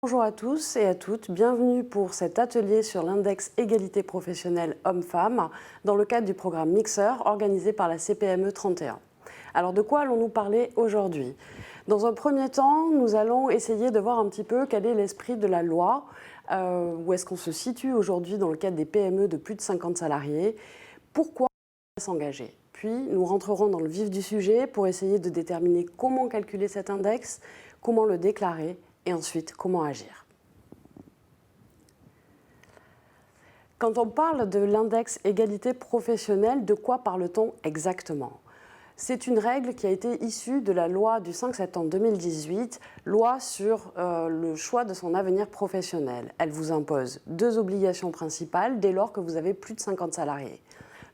Bonjour à tous et à toutes, bienvenue pour cet atelier sur l'index égalité professionnelle hommes-femmes dans le cadre du programme Mixeur organisé par la CPME 31. Alors de quoi allons-nous parler aujourd'hui? Dans un premier temps, nous allons essayer de voir un petit peu quel est l'esprit de la loi, où est-ce qu'on se situe aujourd'hui dans le cadre des PME de plus de 50 salariés, pourquoi s'engager. Puis nous rentrerons dans le vif du sujet pour essayer de déterminer comment calculer cet index, comment le déclarer et ensuite comment agir. Quand on parle de l'index égalité professionnelle, de quoi parle-t-on exactement? C'est une règle qui a été issue de la loi du 5 septembre 2018, loi sur le choix de son avenir professionnel. Elle vous impose deux obligations principales dès lors que vous avez plus de 50 salariés.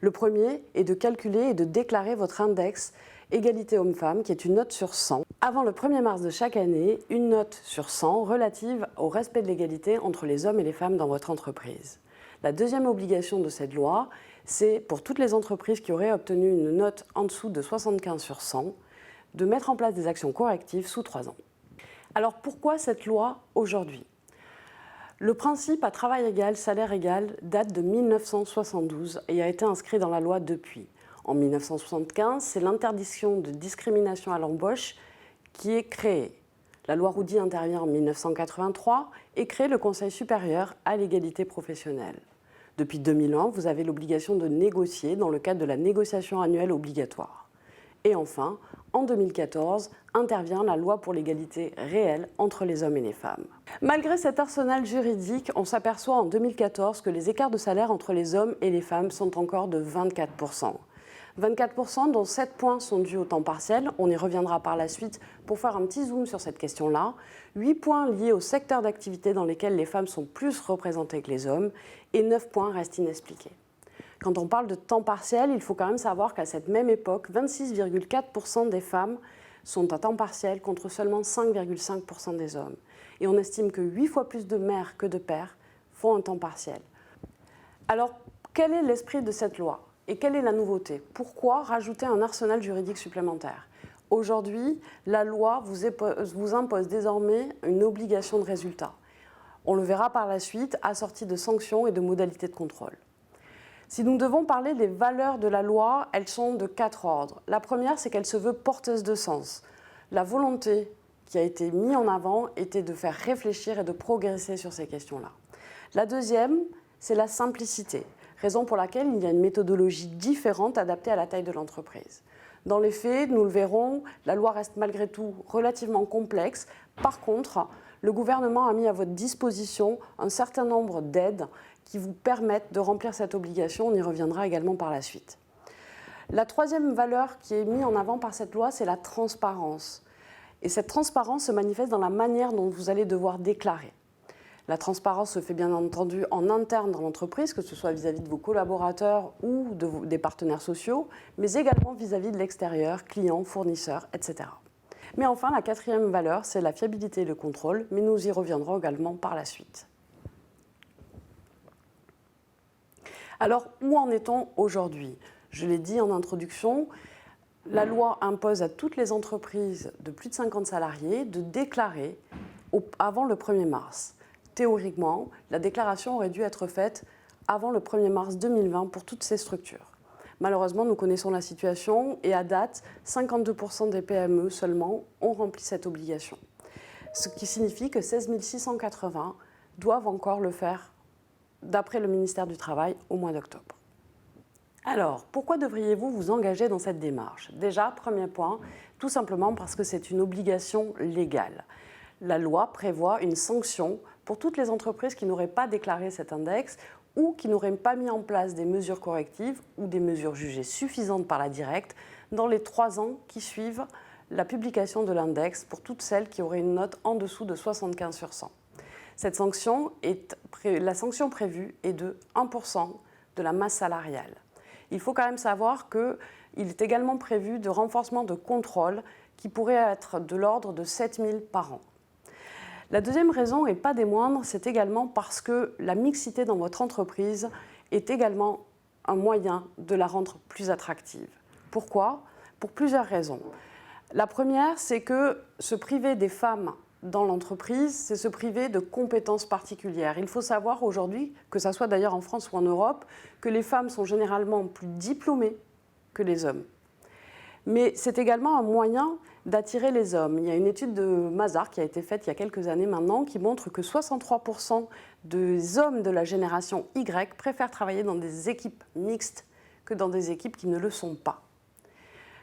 Le premier est de calculer et de déclarer votre index égalité homme-femme, qui est une note sur 100. Avant le 1er mars de chaque année, une note sur 100 relative au respect de l'égalité entre les hommes et les femmes dans votre entreprise. La deuxième obligation de cette loi, c'est pour toutes les entreprises qui auraient obtenu une note en dessous de 75 sur 100, de mettre en place des actions correctives sous 3 ans. Alors pourquoi cette loi aujourd'hui ? Le principe à travail égal, salaire égal date de 1972 et a été inscrit dans la loi depuis. En 1975, c'est l'interdiction de discrimination à l'embauche qui est créée. La loi Roudy intervient en 1983 et crée le Conseil supérieur à l'égalité professionnelle. Depuis 2001, vous avez l'obligation de négocier dans le cadre de la négociation annuelle obligatoire. Et enfin, en 2014, intervient la loi pour l'égalité réelle entre les hommes et les femmes. Malgré cet arsenal juridique, on s'aperçoit en 2014 que les écarts de salaire entre les hommes et les femmes sont encore de 24%. 24% dont 7 points sont dus au temps partiel, on y reviendra par la suite pour faire un petit zoom sur cette question-là, 8 points liés au secteur d'activité dans lesquels les femmes sont plus représentées que les hommes et 9 points restent inexpliqués. Quand on parle de temps partiel, il faut quand même savoir qu'à cette même époque, 26,4% des femmes sont à temps partiel contre seulement 5,5% des hommes. Et on estime que 8 fois plus de mères que de pères font un temps partiel. Alors, quel est l'esprit de cette loi ? Et quelle est la nouveauté? Pourquoi rajouter un arsenal juridique supplémentaire? Aujourd'hui, la loi vous impose désormais une obligation de résultat. On le verra par la suite, assortie de sanctions et de modalités de contrôle. Si nous devons parler des valeurs de la loi, elles sont de 4 ordres. La première, c'est qu'elle se veut porteuse de sens. La volonté qui a été mise en avant était de faire réfléchir et de progresser sur ces questions-là. La deuxième, c'est la simplicité, raison pour laquelle il y a une méthodologie différente adaptée à la taille de l'entreprise. Dans les faits, nous le verrons, la loi reste malgré tout relativement complexe. Par contre, le gouvernement a mis à votre disposition un certain nombre d'aides qui vous permettent de remplir cette obligation. On y reviendra également par la suite. La troisième valeur qui est mise en avant par cette loi, c'est la transparence. Et cette transparence se manifeste dans la manière dont vous allez devoir déclarer. La transparence se fait bien entendu en interne dans l'entreprise, que ce soit vis-à-vis de vos collaborateurs ou des partenaires sociaux, mais également vis-à-vis de l'extérieur, clients, fournisseurs, etc. Mais enfin, la quatrième valeur, c'est la fiabilité et le contrôle, mais nous y reviendrons également par la suite. Alors, où en est-on aujourd'hui? Je l'ai dit en introduction, la loi impose à toutes les entreprises de plus de 50 salariés de déclarer avant le 1er mars. Théoriquement, la déclaration aurait dû être faite avant le 1er mars 2020 pour toutes ces structures. Malheureusement, nous connaissons la situation et à date, 52% des PME seulement ont rempli cette obligation. Ce qui signifie que 16 680 doivent encore le faire d'après le ministère du Travail au mois d'octobre. Alors, pourquoi devriez-vous vous engager dans cette démarche? Déjà, premier point, tout simplement parce que c'est une obligation légale. La loi prévoit une sanction pour toutes les entreprises qui n'auraient pas déclaré cet index ou qui n'auraient pas mis en place des mesures correctives ou des mesures jugées suffisantes par la directe dans les 3 ans qui suivent la publication de l'index pour toutes celles qui auraient une note en dessous de 75 sur 100. La sanction prévue est de 1% de la masse salariale. Il faut quand même savoir qu'il est également prévu de renforcement de contrôle qui pourrait être de l'ordre de 7 000 par an. La deuxième raison, et pas des moindres, c'est également parce que la mixité dans votre entreprise est également un moyen de la rendre plus attractive. Pourquoi ? Pour plusieurs raisons. La première, c'est que se priver des femmes dans l'entreprise, c'est se priver de compétences particulières. Il faut savoir aujourd'hui, que ce soit d'ailleurs en France ou en Europe, que les femmes sont généralement plus diplômées que les hommes. Mais c'est également un moyen d'attirer les hommes. Il y a une étude de Mazars qui a été faite il y a quelques années maintenant qui montre que 63% des hommes de la génération Y préfèrent travailler dans des équipes mixtes que dans des équipes qui ne le sont pas.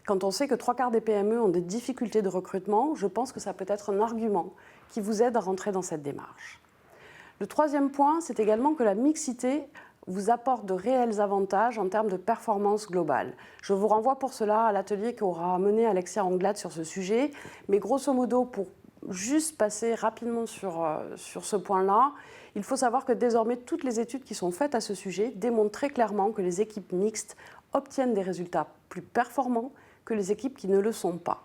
Quand on sait que 3/4 des PME ont des difficultés de recrutement, je pense que ça peut être un argument qui vous aide à rentrer dans cette démarche. Le troisième point, c'est également que la mixité vous apporte de réels avantages en termes de performance globale. Je vous renvoie pour cela à l'atelier qu'aura mené Alexia Anglade sur ce sujet, mais grosso modo, pour juste passer rapidement sur ce point-là, il faut savoir que désormais, toutes les études qui sont faites à ce sujet démontrent très clairement que les équipes mixtes obtiennent des résultats plus performants que les équipes qui ne le sont pas.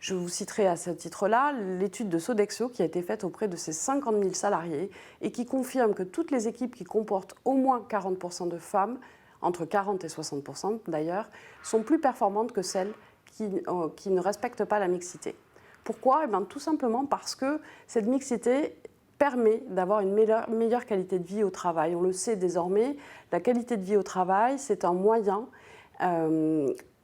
Je vous citerai à ce titre-là l'étude de Sodexo qui a été faite auprès de ses 50 000 salariés et qui confirme que toutes les équipes qui comportent au moins 40% de femmes, entre 40 et 60% d'ailleurs, sont plus performantes que celles qui ne respectent pas la mixité. Pourquoi ? Tout simplement parce que cette mixité permet d'avoir une meilleure qualité de vie au travail. On le sait désormais, la qualité de vie au travail, c'est un moyen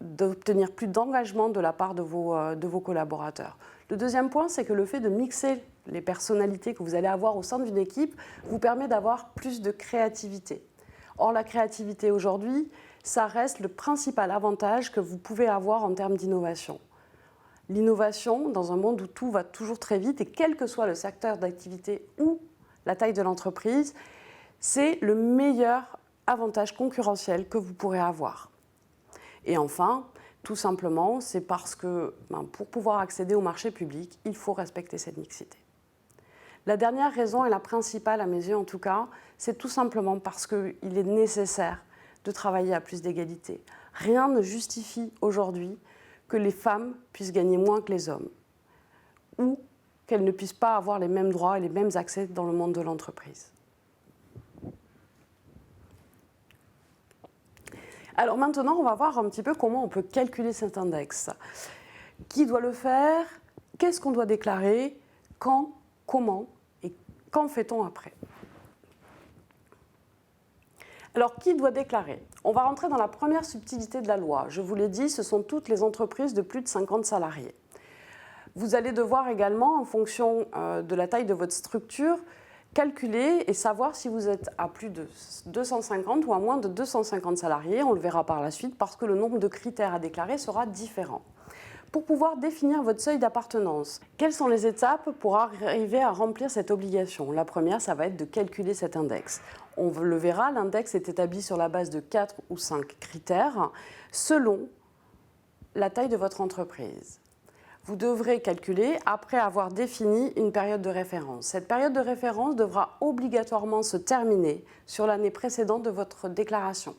d'obtenir plus d'engagement de la part de vos collaborateurs. Le deuxième point, c'est que le fait de mixer les personnalités que vous allez avoir au sein d'une équipe vous permet d'avoir plus de créativité. Or, la créativité aujourd'hui, ça reste le principal avantage que vous pouvez avoir en termes d'innovation. L'innovation, dans un monde où tout va toujours très vite, et quel que soit le secteur d'activité ou la taille de l'entreprise, c'est le meilleur avantage concurrentiel que vous pourrez avoir. Et enfin, tout simplement, c'est parce que pour pouvoir accéder au marché public, il faut respecter cette mixité. La dernière raison, et la principale à mes yeux en tout cas, c'est tout simplement parce qu'il est nécessaire de travailler à plus d'égalité. Rien ne justifie aujourd'hui que les femmes puissent gagner moins que les hommes ou qu'elles ne puissent pas avoir les mêmes droits et les mêmes accès dans le monde de l'entreprise. Alors maintenant, on va voir un petit peu comment on peut calculer cet index. Qui doit le faire? Qu'est-ce qu'on doit déclarer? Quand? Comment? Et qu'en fait-on après? Alors, qui doit déclarer? On va rentrer dans la première subtilité de la loi. Je vous l'ai dit, ce sont toutes les entreprises de plus de 50 salariés. Vous allez devoir également, en fonction de la taille de votre structure, calculer et savoir si vous êtes à plus de 250 ou à moins de 250 salariés. On le verra par la suite parce que le nombre de critères à déclarer sera différent. Pour pouvoir définir votre seuil d'appartenance, quelles sont les étapes pour arriver à remplir cette obligation? La première, ça va être de calculer cet index. On le verra, l'index est établi sur la base de 4 ou 5 critères selon la taille de votre entreprise. Vous devrez calculer après avoir défini une période de référence. Cette période de référence devra obligatoirement se terminer sur l'année précédente de votre déclaration.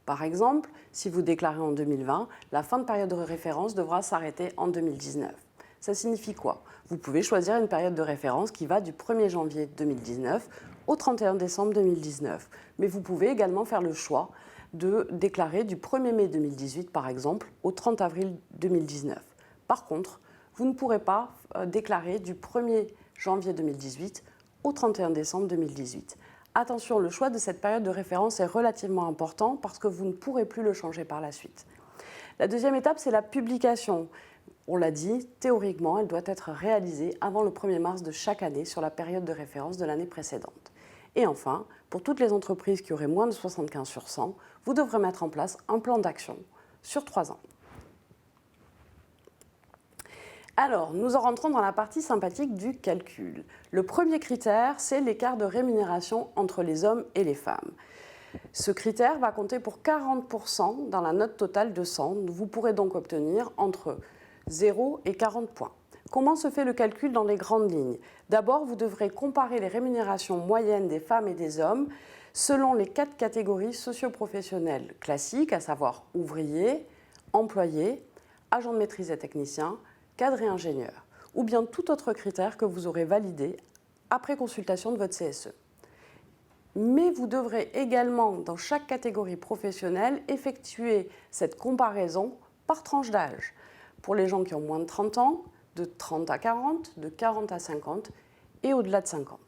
Par exemple, si vous déclarez en 2020, la fin de période de référence devra s'arrêter en 2019. Ça signifie quoi? Vous pouvez choisir une période de référence qui va du 1er janvier 2019 au 31 décembre 2019. Mais vous pouvez également faire le choix de déclarer du 1er mai 2018, par exemple, au 30 avril 2019. Par contre, vous ne pourrez pas déclarer du 1er janvier 2018 au 31 décembre 2018. Attention, le choix de cette période de référence est relativement important parce que vous ne pourrez plus le changer par la suite. La deuxième étape, c'est la publication. On l'a dit, théoriquement, elle doit être réalisée avant le 1er mars de chaque année sur la période de référence de l'année précédente. Et enfin, pour toutes les entreprises qui auraient moins de 75 sur 100, vous devrez mettre en place un plan d'action sur 3 ans. Alors, nous en rentrons dans la partie sympathique du calcul. Le premier critère, c'est l'écart de rémunération entre les hommes et les femmes. Ce critère va compter pour 40% dans la note totale de 100. Vous pourrez donc obtenir entre 0 et 40 points. Comment se fait le calcul dans les grandes lignes? D'abord, vous devrez comparer les rémunérations moyennes des femmes et des hommes selon les 4 catégories socio-professionnelles classiques, à savoir ouvriers, employés, agents de maîtrise et techniciens, cadre et ingénieur, ou bien tout autre critère que vous aurez validé après consultation de votre CSE. Mais vous devrez également, dans chaque catégorie professionnelle, effectuer cette comparaison par tranche d'âge. pour les gens qui ont moins de 30 ans, de 30 à 40, de 40 à 50 et au-delà de 50.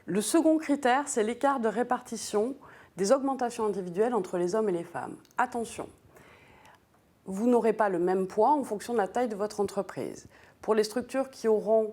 Le second critère, c'est l'écart de répartition des augmentations individuelles entre les hommes et les femmes. Attention, vous n'aurez pas le même poids en fonction de la taille de votre entreprise. Pour les structures qui auront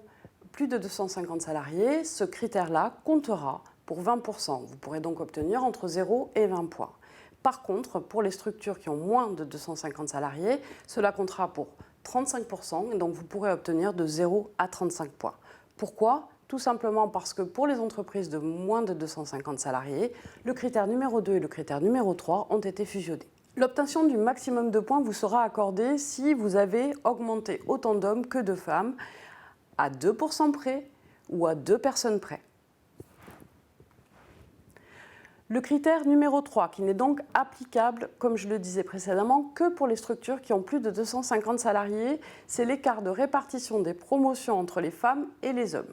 plus de 250 salariés, ce critère-là comptera pour 20%. Vous pourrez donc obtenir entre 0 et 20 points. Par contre, pour les structures qui ont moins de 250 salariés, cela comptera pour 35% et donc vous pourrez obtenir de 0 à 35 points. Pourquoi ? Tout simplement parce que pour les entreprises de moins de 250 salariés, le critère numéro 2 et le critère numéro 3 ont été fusionnés. L'obtention du maximum de points vous sera accordée si vous avez augmenté autant d'hommes que de femmes à 2% près ou à 2 personnes près. Le critère numéro 3, qui n'est donc applicable, comme je le disais précédemment, que pour les structures qui ont plus de 250 salariés, c'est l'écart de répartition des promotions entre les femmes et les hommes.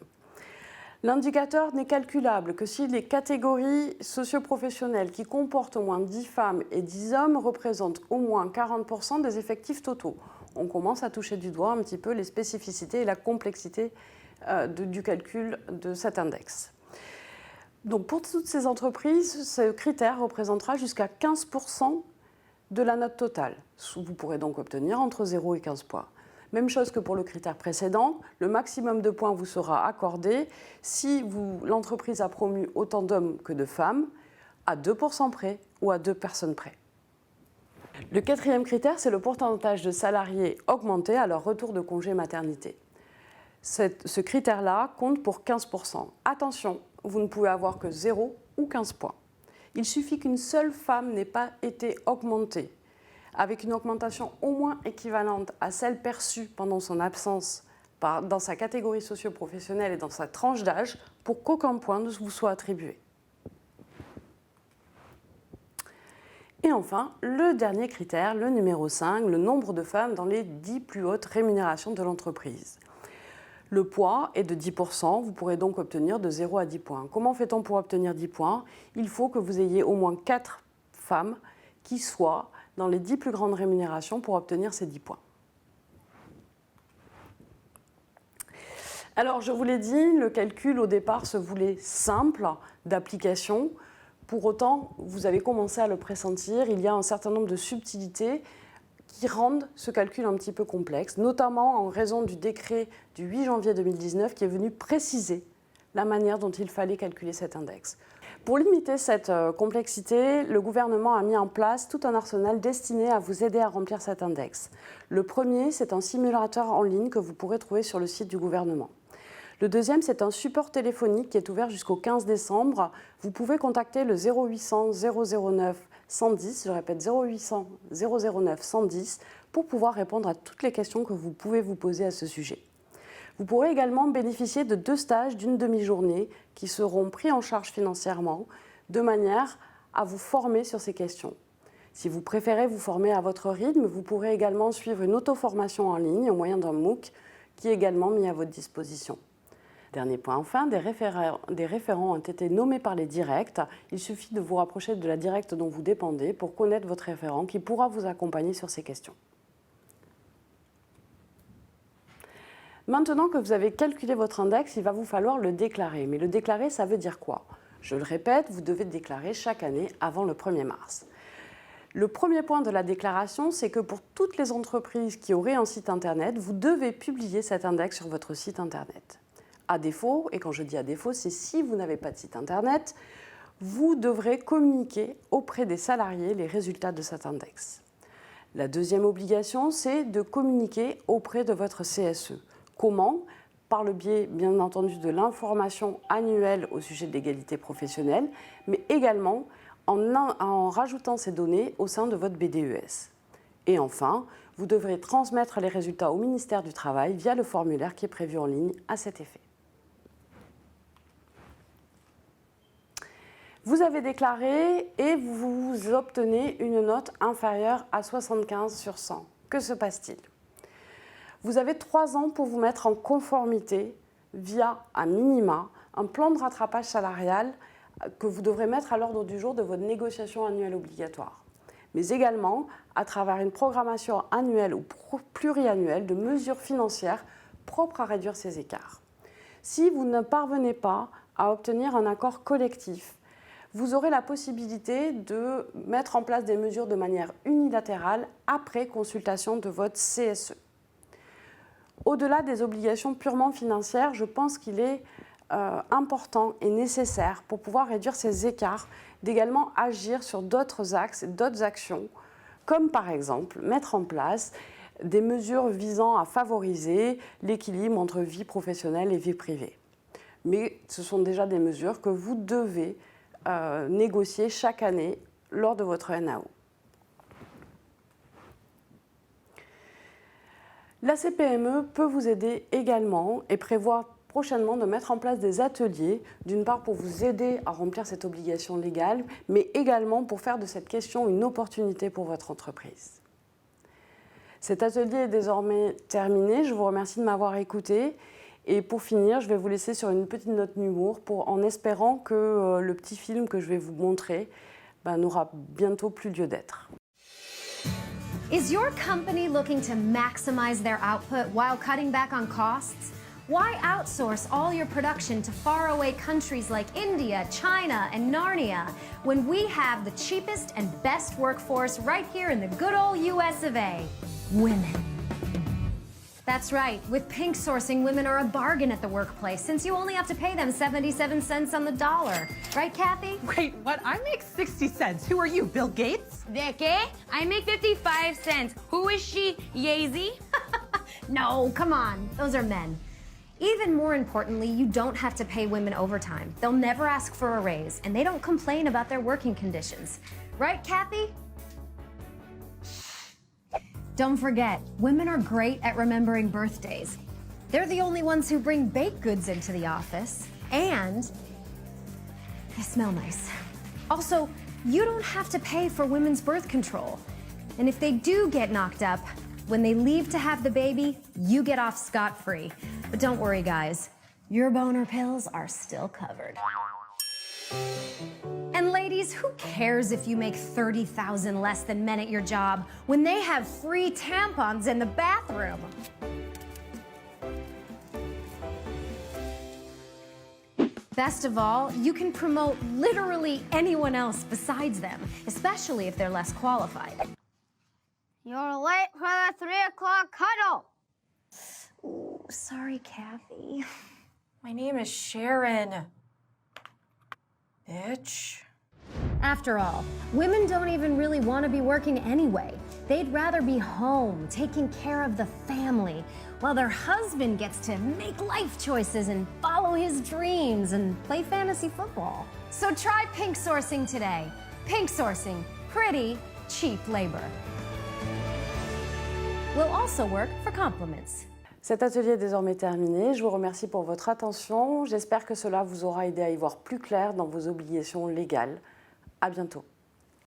L'indicateur n'est calculable que si les catégories socio-professionnelles qui comportent au moins 10 femmes et 10 hommes représentent au moins 40% des effectifs totaux. On commence à toucher du doigt un petit peu les spécificités et la complexité du calcul de cet index. Donc pour toutes ces entreprises, ce critère représentera jusqu'à 15% de la note totale. Vous pourrez donc obtenir entre 0 et 15 points. Même chose que pour le critère précédent, le maximum de points vous sera accordé si l'entreprise a promu autant d'hommes que de femmes, à 2% près ou à 2 personnes près. Le quatrième critère, c'est le pourcentage de salariés augmentés à leur retour de congé maternité. Ce critère-là compte pour 15%. Attention, vous ne pouvez avoir que 0 ou 15 points. Il suffit qu'une seule femme n'ait pas été augmentée, avec une augmentation au moins équivalente à celle perçue pendant son absence dans sa catégorie socio-professionnelle et dans sa tranche d'âge, pour qu'aucun point ne vous soit attribué. Et enfin, le dernier critère, le numéro 5, le nombre de femmes dans les 10 plus hautes rémunérations de l'entreprise. Le poids est de 10%, vous pourrez donc obtenir de 0 à 10 points. Comment fait-on pour obtenir 10 points ? Il faut que vous ayez au moins 4 femmes qui soient dans les 10 plus grandes rémunérations pour obtenir ces 10 points. Alors, je vous l'ai dit, le calcul au départ se voulait simple d'application. Pour autant, vous avez commencé à le pressentir, il y a un certain nombre de subtilités qui rendent ce calcul un petit peu complexe, notamment en raison du décret du 8 janvier 2019 qui est venu préciser la manière dont il fallait calculer cet index. Pour limiter cette complexité, le gouvernement a mis en place tout un arsenal destiné à vous aider à remplir cet index. Le premier, c'est un simulateur en ligne que vous pourrez trouver sur le site du gouvernement. Le deuxième, c'est un support téléphonique qui est ouvert jusqu'au 15 décembre. Vous pouvez contacter le 0800 009 110, je répète 0800 009 110, pour pouvoir répondre à toutes les questions que vous pouvez vous poser à ce sujet. Vous pourrez également bénéficier de 2 stages d'une demi-journée qui seront pris en charge financièrement de manière à vous former sur ces questions. Si vous préférez vous former à votre rythme, vous pourrez également suivre une auto-formation en ligne au moyen d'un MOOC qui est également mis à votre disposition. Dernier point enfin, des référents ont été nommés par les directs. Il suffit de vous rapprocher de la directe dont vous dépendez pour connaître votre référent qui pourra vous accompagner sur ces questions. Maintenant que vous avez calculé votre index, il va vous falloir le déclarer. Mais le déclarer, ça veut dire quoi ? Je le répète, vous devez déclarer chaque année avant le 1er mars. Le premier point de la déclaration, c'est que pour toutes les entreprises qui auraient un site internet, vous devez publier cet index sur votre site internet. À défaut, et quand je dis à défaut, c'est si vous n'avez pas de site internet, vous devrez communiquer auprès des salariés les résultats de cet index. La deuxième obligation, c'est de communiquer auprès de votre CSE. Comment ? Par le biais, bien entendu, de l'information annuelle au sujet de l'égalité professionnelle, mais également en rajoutant ces données au sein de votre BDES. Et enfin, vous devrez transmettre les résultats au ministère du Travail via le formulaire qui est prévu en ligne à cet effet. Vous avez déclaré et vous obtenez une note inférieure à 75 sur 100. Que se passe-t-il ? Vous avez 3 ans pour vous mettre en conformité via, à minima, un plan de rattrapage salarial que vous devrez mettre à l'ordre du jour de votre négociation annuelle obligatoire. Mais également, à travers une programmation annuelle ou pluriannuelle de mesures financières propres à réduire ces écarts. Si vous ne parvenez pas à obtenir un accord collectif, vous aurez la possibilité de mettre en place des mesures de manière unilatérale après consultation de votre CSE. Au-delà des obligations purement financières, je pense qu'il est important et nécessaire pour pouvoir réduire ces écarts d'également agir sur d'autres axes, d'autres actions, comme par exemple mettre en place des mesures visant à favoriser l'équilibre entre vie professionnelle et vie privée. Mais ce sont déjà des mesures que vous devez négocier chaque année lors de votre NAO. La CPME peut vous aider également et prévoit prochainement de mettre en place des ateliers, d'une part pour vous aider à remplir cette obligation légale, mais également pour faire de cette question une opportunité pour votre entreprise. Cet atelier est désormais terminé, je vous remercie de m'avoir écouté. Et pour finir, je vais vous laisser sur une petite note d'humour en espérant que le petit film que je vais vous montrer n'aura bientôt plus lieu d'être. Is your company looking to maximize their output while cutting back on costs? Why outsource all your production to faraway countries like India, China, and Narnia when we have the cheapest and best workforce right here in the good old US of A? Women. That's right. With Pink Sourcing, women are a bargain at the workplace since you only have to pay them 77 cents on the dollar. Right, Kathy? Wait, what? I make 60 cents. Who are you, Bill Gates? ¿De qué? I make 55 cents. Who is she, Yeezy? No, come on. Those are men. Even more importantly, you don't have to pay women overtime. They'll never ask for a raise, and they don't complain about their working conditions. Right, Kathy? Don't forget, women are great at remembering birthdays. They're the only ones who bring baked goods into the office, and they smell nice. Also, you don't have to pay for women's birth control. And if they do get knocked up, when they leave to have the baby, you get off scot-free. But don't worry, guys. Your boner pills are still covered. And ladies, who cares if you make $30,000 less than men at your job when they have free tampons in the bathroom? Best of all, you can promote literally anyone else besides them, especially if they're less qualified. You're late for the 3 o'clock cuddle. Ooh, sorry, Kathy. My name is Sharon. Bitch. After all, women don't even really want to be working anyway. They'd rather be home, taking care of the family, while their husband gets to make life choices and follow his dreams and play fantasy football. So try Pink Sourcing today. Pink Sourcing, pretty, cheap labor. We'll also work for compliments. Cet atelier est désormais terminé. Je vous remercie pour votre attention. J'espère que cela vous aura aidé à y voir plus clair dans vos obligations légales. À bientôt.